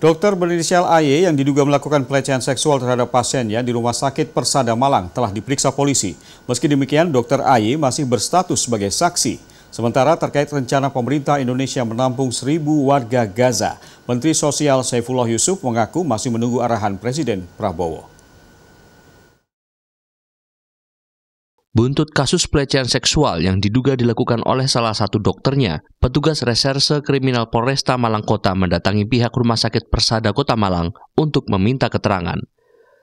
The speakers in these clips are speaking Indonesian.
Dokter berinisial AY yang diduga melakukan pelecehan seksual terhadap pasiennya di Rumah Sakit Persada Malang telah diperiksa polisi. Meski demikian, Dokter AY masih berstatus sebagai saksi. Sementara terkait rencana pemerintah Indonesia menampung 1.000 warga Gaza, Menteri Sosial Saifullah Yusuf mengaku masih menunggu arahan Presiden Prabowo. Buntut kasus pelecehan seksual yang diduga dilakukan oleh salah satu dokternya, petugas reserse kriminal Polresta Malang Kota mendatangi pihak Rumah Sakit Persada Kota Malang untuk meminta keterangan.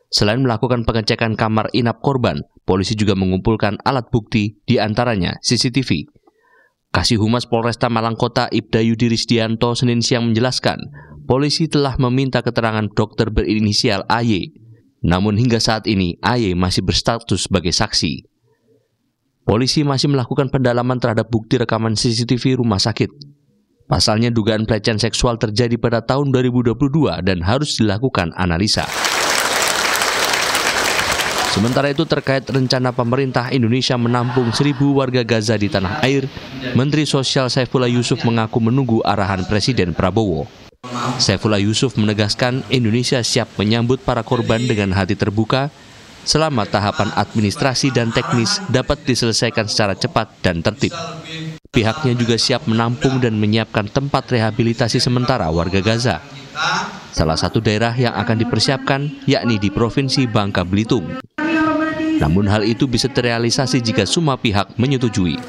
Selain melakukan pengecekan kamar inap korban, polisi juga mengumpulkan alat bukti, di antaranya CCTV. Kasih Humas Polresta Malang Kota Ibda Yudi Risdianto Senin siang menjelaskan, polisi telah meminta keterangan dokter berinisial AY. Namun hingga saat ini, AY masih berstatus sebagai saksi. Polisi masih melakukan pendalaman terhadap bukti rekaman CCTV rumah sakit. Pasalnya dugaan pelecehan seksual terjadi pada tahun 2022 dan harus dilakukan analisa. Sementara itu terkait rencana pemerintah Indonesia menampung 1.000 warga Gaza di tanah air, Menteri Sosial Saifullah Yusuf mengaku menunggu arahan Presiden Prabowo. Saifullah Yusuf menegaskan Indonesia siap menyambut para korban dengan hati terbuka, selama tahapan administrasi dan teknis dapat diselesaikan secara cepat dan tertib. Pihaknya juga siap menampung dan menyiapkan tempat rehabilitasi sementara warga Gaza. Salah satu daerah yang akan dipersiapkan yakni di Provinsi Bangka Belitung. Namun hal itu bisa terrealisasi jika semua pihak menyetujui.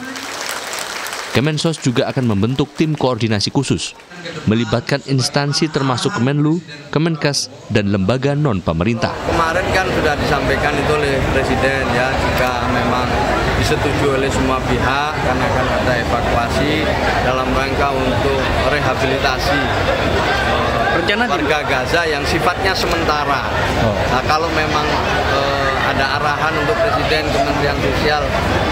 Kemensos juga akan membentuk tim koordinasi khusus, melibatkan instansi termasuk Kemenlu, Kemenkes, dan lembaga non-pemerintah. Kemarin kan sudah disampaikan itu oleh Presiden ya, jika memang disetujui oleh semua pihak, karena akan ada evakuasi dalam rangka untuk rehabilitasi warga Gaza yang sifatnya sementara. Nah, kalau memang ada arahan untuk Presiden, Kementerian Sosial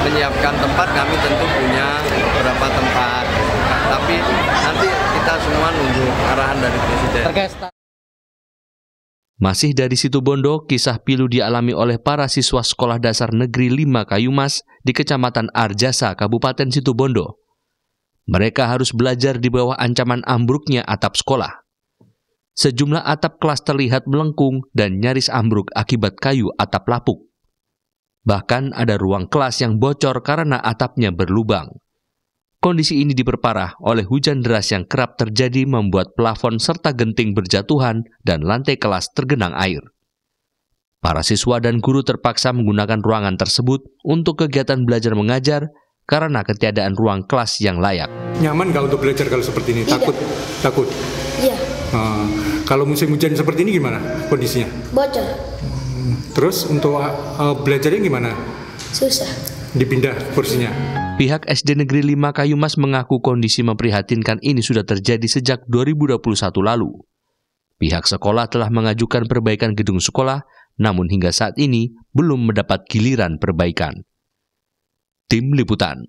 menyiapkan tempat, kami tentu punya beberapa tempat. Tapi nanti kita semua nunggu arahan dari Presiden. Masih dari Situbondo, kisah pilu dialami oleh para siswa Sekolah Dasar Negeri 5 Kayumas di Kecamatan Arjasa, Kabupaten Situbondo. Mereka harus belajar di bawah ancaman ambruknya atap sekolah. Sejumlah atap kelas terlihat melengkung dan nyaris ambruk akibat kayu atap lapuk. Bahkan ada ruang kelas yang bocor karena atapnya berlubang. Kondisi ini diperparah oleh hujan deras yang kerap terjadi membuat plafon serta genting berjatuhan dan lantai kelas tergenang air. Para siswa dan guru terpaksa menggunakan ruangan tersebut untuk kegiatan belajar mengajar karena ketiadaan ruang kelas yang layak. Nyaman nggak untuk belajar kalau seperti ini? Tidak. Takut? Iya. Kalau musim hujan seperti ini gimana kondisinya? Bocor. Terus untuk belajarnya gimana? Susah. Dipindah kursinya. Pihak SD Negeri 5 Kayumas mengaku kondisi memprihatinkan ini sudah terjadi sejak 2021 lalu. Pihak sekolah telah mengajukan perbaikan gedung sekolah, namun hingga saat ini belum mendapat giliran perbaikan. Tim Liputan.